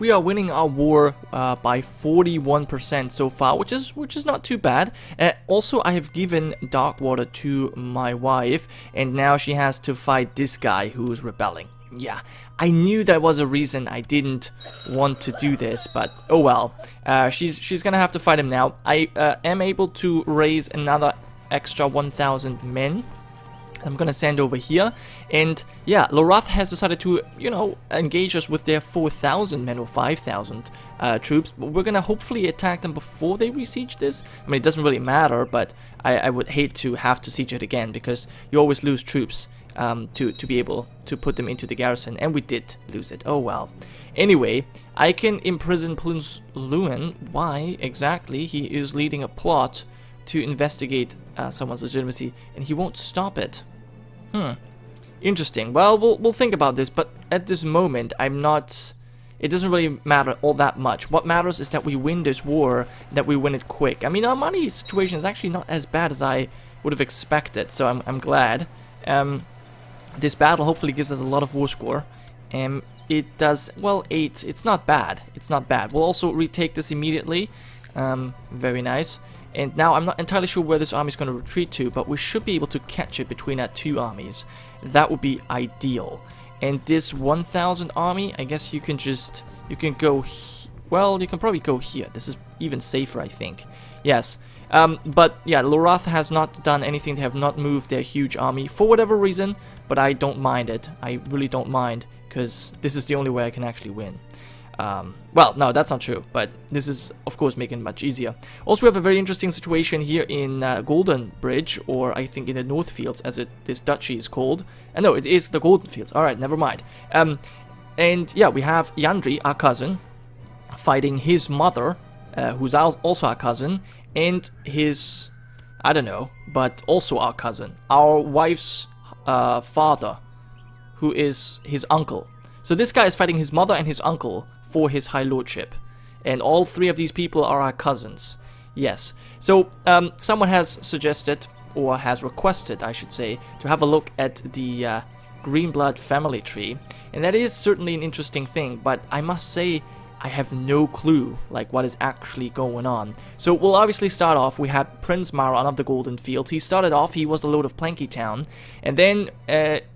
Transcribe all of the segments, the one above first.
we are winning our war by 41% so far, which is not too bad. Also, I have given Darkwater to my wife, and now she has to fight this guy who's rebelling. Yeah, I knew there was a reason I didn't want to do this, but oh well. She's gonna have to fight him now. I am able to raise another extra 1,000 men. I'm gonna send over here, and yeah, Lorath has decided to, you know, engage us with their 4,000 men or 5,000 troops, but we're gonna hopefully attack them before they besiege this. I mean, it doesn't really matter, but I would hate to have to siege it again, because you always lose troops to be able to put them into the garrison, and we did lose it. Oh well. Anyway, I can imprison Prince Lewin. Why exactly? He is leading a plot to investigate someone's legitimacy, and he won't stop it. Interesting. Well, we'll think about this, but at this moment, I'm not... It doesn't really matter all that much. What matters is that we win this war, that we win it quick. I mean, our money situation is actually not as bad as I would have expected, so I'm glad. This battle hopefully gives us a lot of war score. It does, well, 8. It's not bad. It's not bad. We'll also retake this immediately. Very nice. And now I'm not entirely sure where this army is going to retreat to, but we should be able to catch it between our two armies. That would be ideal. And this 1,000 army, I guess you can just, you can go, well, you can probably go here. This is even safer, I think. Yes. But yeah, Lorath has not done anything. They have not moved their huge army for whatever reason, but I don't mind it. I really don't mind, because this is the only way I can actually win. Well, no, that's not true, but this is, of course, making it much easier. Also, we have a very interesting situation here in Golden Bridge, or I think in the North Fields, as this duchy is called. No, it is the Golden Fields. Alright, never mind. And yeah, we have Yandri, our cousin, fighting his mother, who's also our cousin, and his, I don't know, but also our cousin, our wife's father, who is his uncle. So this guy is fighting his mother and his uncle for his high lordship, and all three of these people are our cousins. Yes. So someone has suggested, or has requested, I should say, to have a look at the Greenblood family tree, and that is certainly an interesting thing, but I must say I have no clue like what is actually going on. So we'll obviously start off. We had Prince Maran of the Golden Fields. He started off, he was the Lord of Planky Town, and then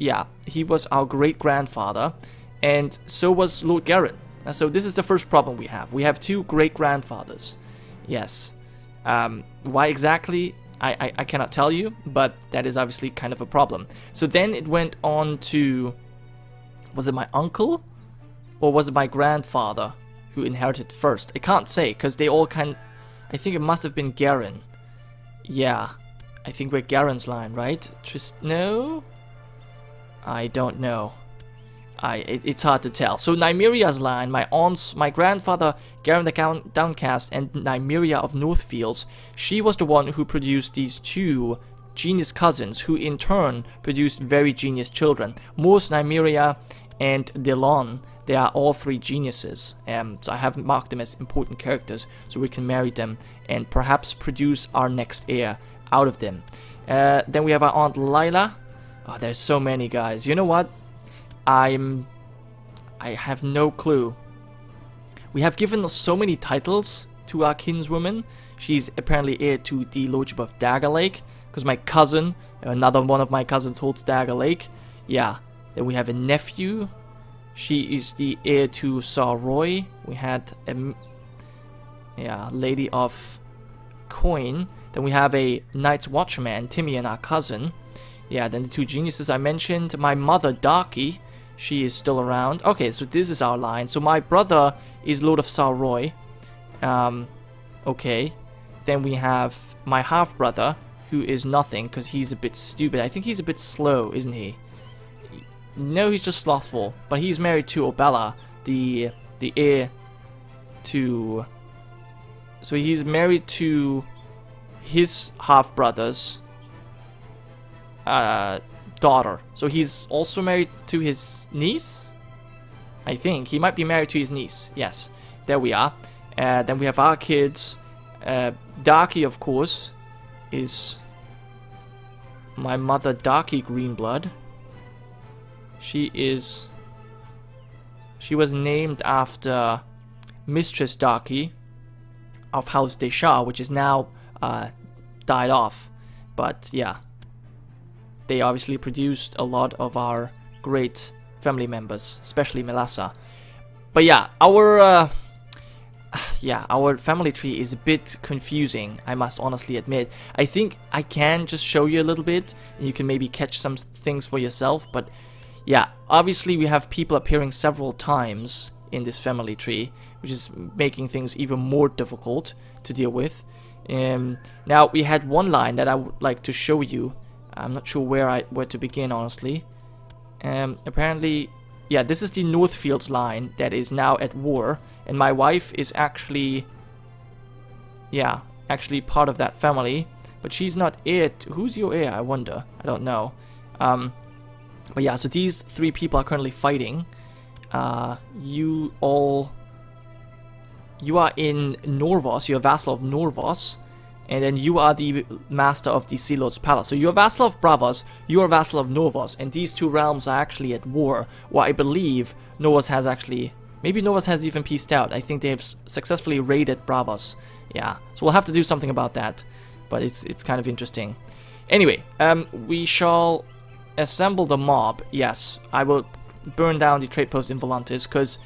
yeah, he was our great grandfather, and so was Lord Garin. So this is the first problem we have. We have two great-grandfathers. Yes. Why exactly, I cannot tell you, but that is obviously kind of a problem. So then it went on to... Was it my uncle? Or was it my grandfather who inherited first? I can't say, because they all kind... I think it must have been Garin. Yeah. I think we're Garin's line, right? No? I don't know. It's hard to tell. So Nymeria's line, my grandfather Garin the Downcast and Nymeria of Northfields, she was the one who produced these two genius cousins, who in turn produced very genius children. Morse, Nymeria, and Delon, they are all three geniuses. So I have marked them as important characters, so we can marry them and perhaps produce our next heir out of them. Then we have our Aunt Lila. Oh, there's so many guys. You know what? I have no clue. We have given so many titles to our kinswoman. She's apparently heir to the Lordship of Dagger Lake, because my cousin, another one of my cousins, holds Dagger Lake. Yeah. Then we have a nephew. She is the heir to Roy. We had a Lady of Coin. Then we have a Night's Watchman, Timian, our cousin. Yeah, then the two geniuses I mentioned. My mother, Darky. She is still around. Okay, so this is our line. So my brother is Lord of Roy. Okay. Then we have my half-brother, who is nothing, because he's a bit stupid. I think he's a bit slow, isn't he? No, he's just slothful. But he's married to Obella, the heir to... So he's married to his half-brother's daughter. So he's also married to his niece? I think. He might be married to his niece. Yes. There we are. Then we have our kids. Darky, of course, is my mother, Darky Greenblood. She She was named after Mistress Darky of House Deschar, which is now died off. But yeah, they obviously produced a lot of our great family members, especially Melassa. But yeah, our family tree is a bit confusing, I must honestly admit. I think I can just show you a little bit, and you can maybe catch some things for yourself. But yeah, obviously we have people appearing several times in this family tree, which is making things even more difficult to deal with. Now we had one line that I would like to show you. I'm not sure where to begin, honestly. Apparently, yeah, this is the Northfields line that is now at war, and my wife is actually, yeah, actually part of that family, but she's not heir. Who's your heir, I wonder? I don't know. But yeah, so these three people are currently fighting. You are in Norvos, you're a vassal of Norvos, and then you are the master of the Sea Lord's Palace. So you're a vassal of Bravos, you're a vassal of Norvos, and these two realms are actually at war. Well, I believe Norvos has actually, maybe Norvos has even peaced out. I think they have successfully raided Bravos. Yeah, so we'll have to do something about that, but it's kind of interesting. Anyway, we shall assemble the mob. Yes, I will burn down the trade post in Volantis, because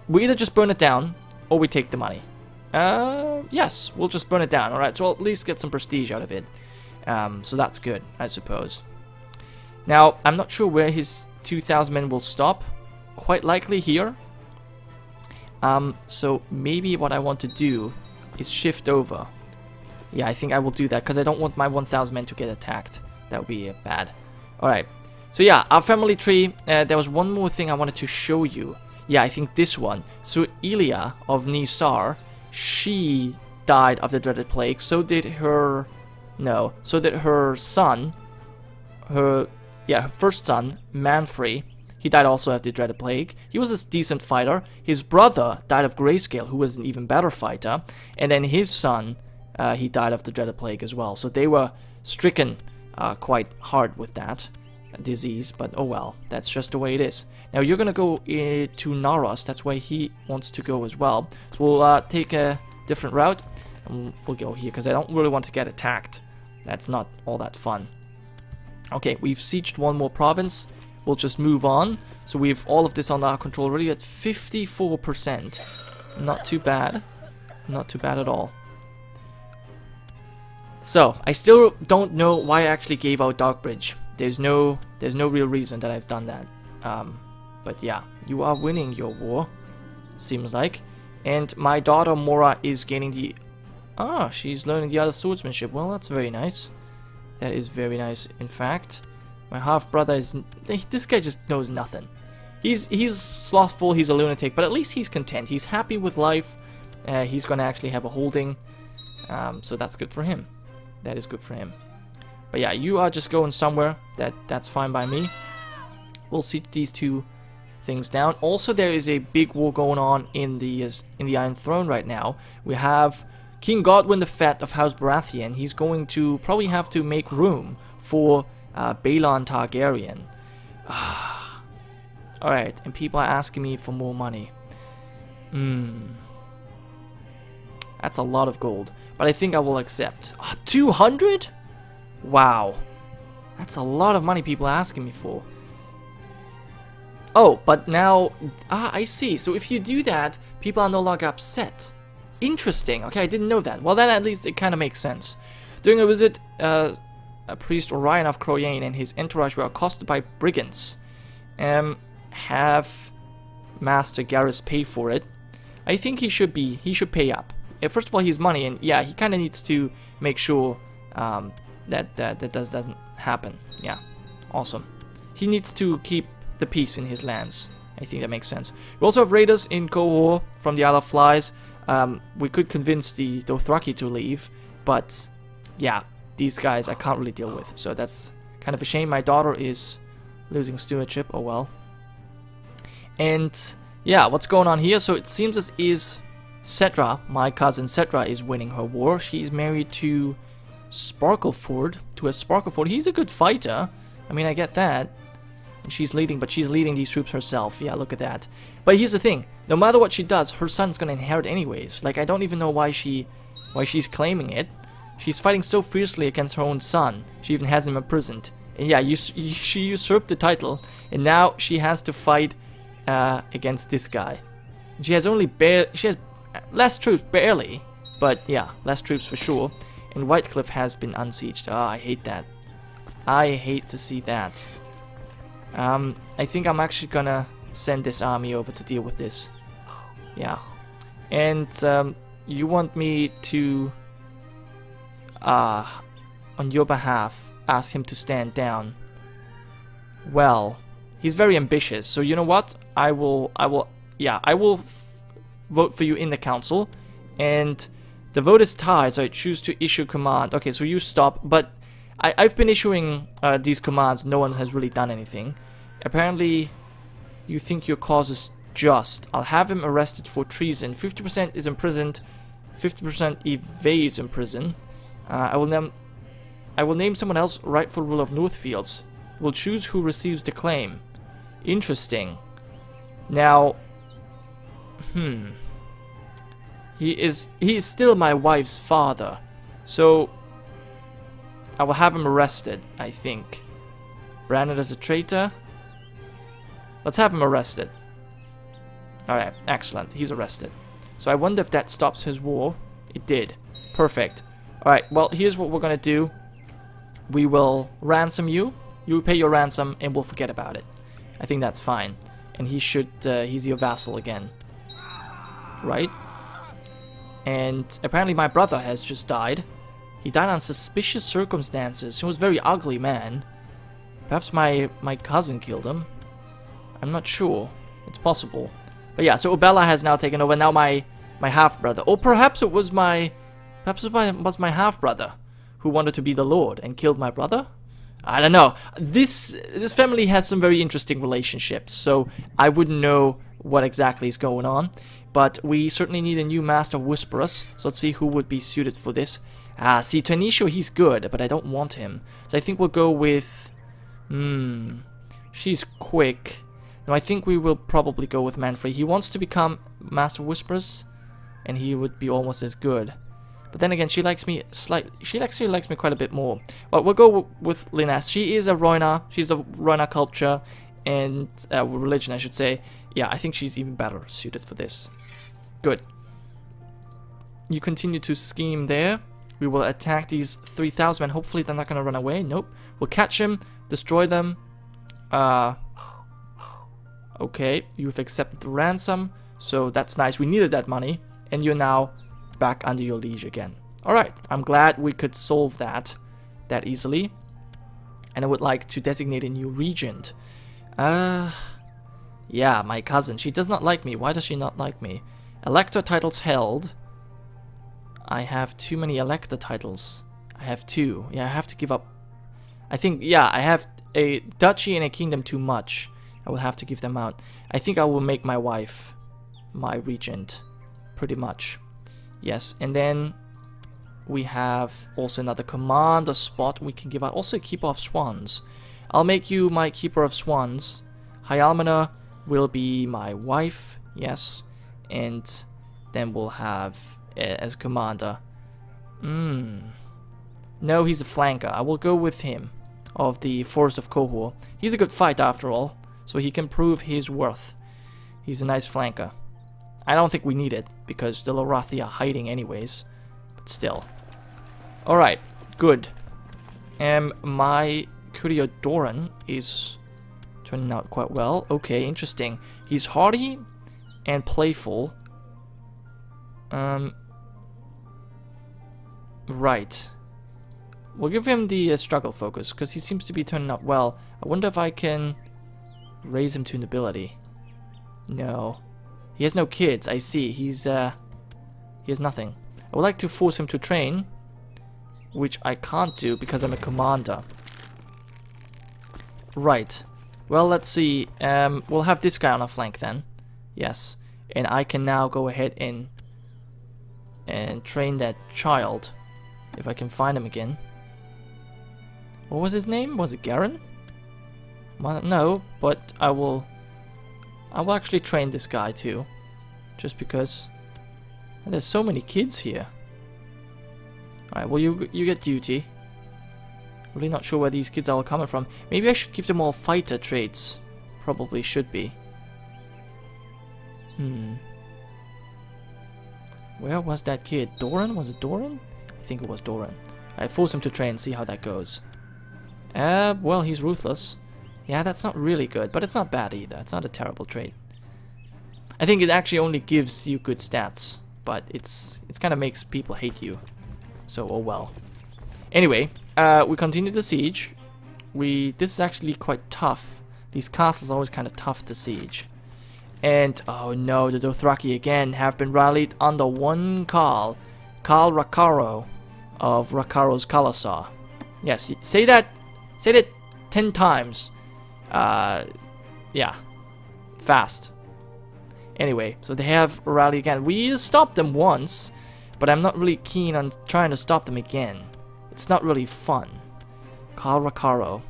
we either just burn it down or we take the money. Yes, we'll just burn it down. Alright, so I'll at least get some prestige out of it. So that's good, I suppose. Now, I'm not sure where his 2,000 men will stop. Quite likely here. So maybe what I want to do is shift over. Yeah, I think I will do that, because I don't want my 1,000 men to get attacked. That would be bad. Alright, so yeah, our family tree. There was one more thing I wanted to show you. Yeah, I think this one. So Elia of Nisar, she died of the dreaded plague. So did her... No. So did her son. Her first son, Manfrey. He died also of the dreaded plague. He was a decent fighter. His brother died of grayscale, who was an even better fighter. And then his son, he died of the dreaded plague as well. So they were stricken quite hard with that disease. But oh well, that's just the way it is. Now you're gonna go to Naros. That's where he wants to go as well. So we'll take a different route, and we'll go here, because I don't really want to get attacked. That's not all that fun. Okay, we've sieged one more province. We'll just move on. So we have all of this under our control already at 54%. Not too bad. Not too bad at all. So I still don't know why I actually gave out Darkbridge. There's no real reason that I've done that. But yeah, you are winning your war, seems like. And my daughter Mora is gaining the... Ah, she's learning the art of swordsmanship. Well, that's very nice. That is very nice, in fact. My half-brother is... This guy just knows nothing. He's slothful, he's a lunatic, but at least he's content. He's happy with life. He's going to actually have a holding. So that's good for him. That is good for him. But yeah, you are just going somewhere. That's fine by me. We'll siege these two things down. Also, there is a big war going on in the Iron Throne right now. We have King Godwin the Fat of House Baratheon. He's going to probably have to make room for Balon Targaryen. Alright, and people are asking me for more money. That's a lot of gold, but I think I will accept. 200? Wow. That's a lot of money people are asking me for. Oh, but now... I see. So if you do that, people are no longer upset. Interesting. Okay, I didn't know that. Well, then at least it kind of makes sense. During a visit, a priest Orion of Croyane and his entourage were accosted by brigands. Have Master Garrus pay for it. I think he should pay up. First of all, he's money, and yeah, he kind of needs to make sure that doesn't happen. Yeah, awesome. He needs to keep the peace in his lands. I think that makes sense. We also have raiders in Qohor from the Isle of Flies. We could convince the Dothraki to leave, but yeah, these guys I can't really deal with. So that's kind of a shame. My daughter is losing stewardship. Oh well. And yeah, what's going on here? So it seems as is Cetra, my cousin Cetra, is winning her war. She's married to Sparkleford, He's a good fighter. I mean, I get that. And she's leading, but she's leading these troops herself. Yeah, look at that. But here's the thing. No matter what she does, her son's gonna inherit anyways. Like, I don't even know why she's claiming it. She's fighting so fiercely against her own son. She even has him imprisoned. And yeah, she usurped the title. And now she has to fight against this guy. She has less troops, barely. But yeah, less troops for sure. And Whitecliff has been unsieged. Ah, I hate that. I hate to see that. I think I'm actually gonna send this army over to deal with this. Yeah. And you want me to, on your behalf, ask him to stand down. Well, he's very ambitious. So you know what? I will vote for you in the council. And the vote is tied, so I choose to issue command. Okay, so you stop, but I've been issuing these commands. No one has really done anything. Apparently, you think your cause is just. I'll have him arrested for treason. 50% is imprisoned. 50% evades in prison. I will name someone else rightful ruler of Northfields. We'll choose who receives the claim. Interesting. Now, he is still my wife's father, so I will have him arrested, I think. Branded as a traitor. Let's have him arrested. Alright, excellent. He's arrested. So I wonder if that stops his war. It did. Perfect. Alright, well, here's what we're gonna do. We will ransom you. You pay your ransom, and we'll forget about it. I think that's fine. And he should, he's your vassal again. Right? And apparently my brother has just died. He died on suspicious circumstances. He was a very ugly man. Perhaps my cousin killed him. I'm not sure. It's possible. But yeah, so Obella has now taken over. Now my half-brother. Or perhaps it was my half-brother who wanted to be the lord and killed my brother? I don't know. This family has some very interesting relationships, so I wouldn't know what exactly is going on. But we certainly need a new Master of Whisperers, so let's see who would be suited for this. See, Tanisho, he's good, but I don't want him. So I think we'll go with... she's quick. No, I think we will probably go with Manfred. He wants to become Master of Whisperers, and he would be almost as good. But then again, she likes me she actually likes me quite a bit more. But we'll go with Linus. She is a Rhoynar. She's a Rhoynar culture and religion, I should say. Yeah, I think she's even better suited for this. Good. You continue to scheme there. We will attack these 3,000 men. Hopefully they're not going to run away. Nope. We'll catch them, destroy them. Okay, you've accepted the ransom. So that's nice. We needed that money. And you're now back under your liege again. Alright, I'm glad we could solve that easily. And I would like to designate a new regent. Yeah, my cousin. She does not like me. Why does she not like me? Elector titles held. I have too many Elector titles. I have 2. Yeah, I have to give up. I think, yeah, I have a duchy and a kingdom too much. I will have to give them out. I think I will make my wife my regent. Pretty much. Yes, and then we have also another commander spot we can give out. Also a keeper of swans. I'll make you my keeper of swans. Hyalmana will be my wife. Yes. And then we'll have as commander. No, he's a flanker. I will go with him of the Forest of Kohor. He's a good fighter after all, so he can prove his worth. He's a nice flanker. I don't think we need it, because the Lorathi are hiding anyways. But still. Alright, good. My courier Doran is turning out quite well. Okay, interesting. He's hardy and playful. Right. We'll give him the struggle focus, because he seems to be turning out well. I wonder if I can raise him to nobility. No. He has no kids, I see. He has nothing. I would like to force him to train, which I can't do because I'm a commander. Right. Well, let's see. We'll have this guy on our flank then. Yes. And I can now go ahead and train that child. If I can find him again. What was his name? Was it Garen? No, but I will actually train this guy too. Just because. And there's so many kids here. Alright, well you get duty. Really not sure where these kids are all coming from. Maybe I should give them all fighter traits. Probably should be. Where was that kid? Doran? Was it Doran? I think it was Doran. I force him to train and see how that goes. Well, he's ruthless. Yeah, that's not really good, but it's not bad either. It's not a terrible trait. I think it actually only gives you good stats, but it's kind of makes people hate you. So, oh well. Anyway, we continue the siege. This is actually quite tough. These castles are always kind of tough to siege. And, oh no, the Dothraki again have been rallied under one Khal Rakaro of Rakaro's Khalasar. Yes, say that 10 times. Yeah, fast. Anyway, so they have rallied again. We stopped them once, but I'm not really keen on trying to stop them again. It's not really fun. Khal Rakaro,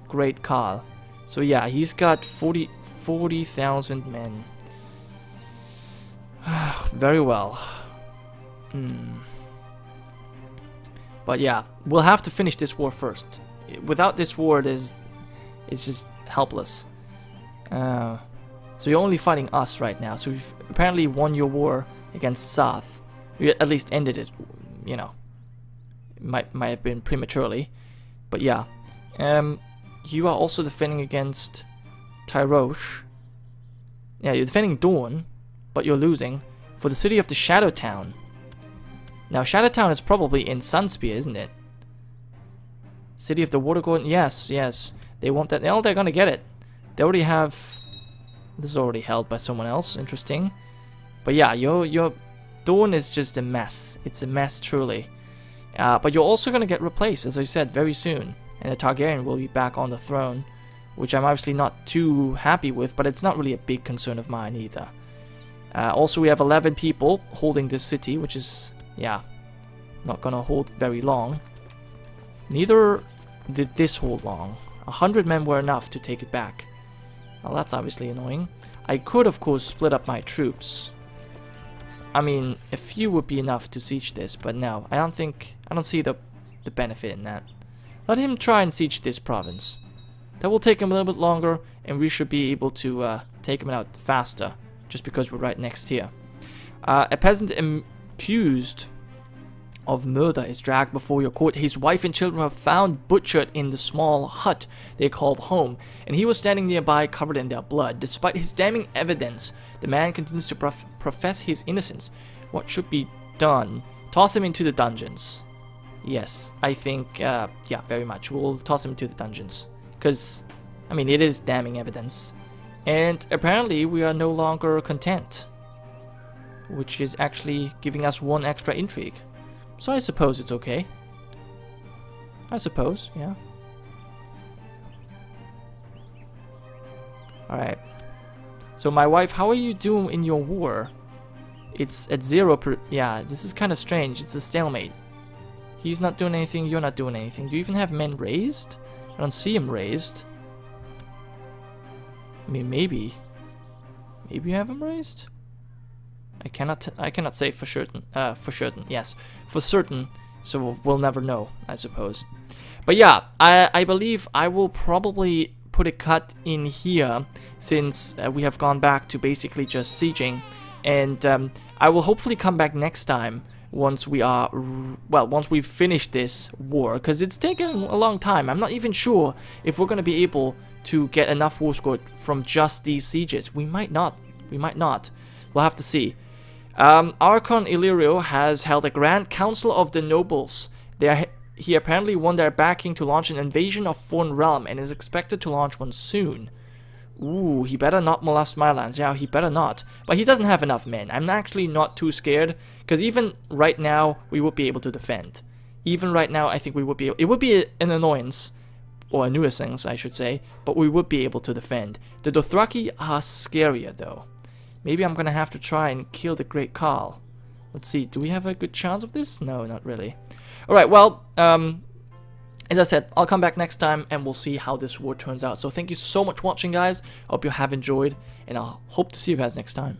great Khal. So yeah, he's got 40,000 men. Very well. But yeah, we'll have to finish this war first. Without this war, it's just helpless. So you're only fighting us right now. So we've apparently won your war against South. You at least ended it. You know, it might have been prematurely, but yeah. You are also defending against Tyrosh. Yeah, you're defending Dawn, but you're losing for the city of the Shadow Town. Now, Shadow Town is probably in Sunspear, isn't it? City of the Water Garden. Yes, yes. They want that. Oh, they're gonna get it. They already have. This is already held by someone else. Interesting. But yeah, your Dawn is just a mess. It's a mess, truly. But you're also gonna get replaced, as I said, very soon. And the Targaryen will be back on the throne, which I'm obviously not too happy with, but it's not really a big concern of mine either. Also, we have 11 people holding this city, which is, yeah, not gonna hold very long. Neither did this hold long. 100 men were enough to take it back. Well, that's obviously annoying. I could, of course, split up my troops. I mean, a few would be enough to siege this, but no, I don't see the benefit in that. Let him try and siege this province. That will take him a little bit longer, and we should be able to take him out faster, just because we're right next here. A peasant accused of murder is dragged before your court. His wife and children were found butchered in the small hut they called home, and he was standing nearby covered in their blood. Despite his damning evidence, the man continues to profess his innocence. What should be done? Toss him into the dungeons. Yes, I think, yeah, very much. We'll toss him into the dungeons. Because, I mean, it is damning evidence. And apparently we are no longer content. Which is actually giving us one extra intrigue. So I suppose it's okay. I suppose, yeah. Alright. So my wife, how are you doing in your war? It's at 0 per... Yeah, this is kind of strange. It's a stalemate. He's not doing anything, you're not doing anything. Do you even have men raised? I don't see him raised. I mean, maybe. Maybe you have him raised? I cannot say for certain. Yes, for certain. So we'll never know, I suppose. But yeah, I believe I will probably put a cut in here, since we have gone back to basically just sieging. And I will hopefully come back next time once we are, well, once we've finished this war, because it's taken a long time. I'm not even sure if we're going to be able to get enough war score from just these sieges. We might not. We might not. We'll have to see. Archon Illyrio has held a grand council of the nobles. He apparently won their backing to launch an invasion of foreign realm and is expected to launch one soon. Ooh, he better not molest my lands. Yeah, he better not. But he doesn't have enough men. I'm actually not too scared, because even right now, we would be able to defend. Even right now, I think we would be able... It would be an annoyance, or a nuisance, I should say, but we would be able to defend. The Dothraki are scarier, though. Maybe I'm gonna have to try and kill the Great Khal. Let's see, do we have a good chance of this? No, not really. Alright, well, as I said, I'll come back next time and we'll see how this war turns out. So thank you so much for watching, guys. I hope you have enjoyed, and I hope to see you guys next time.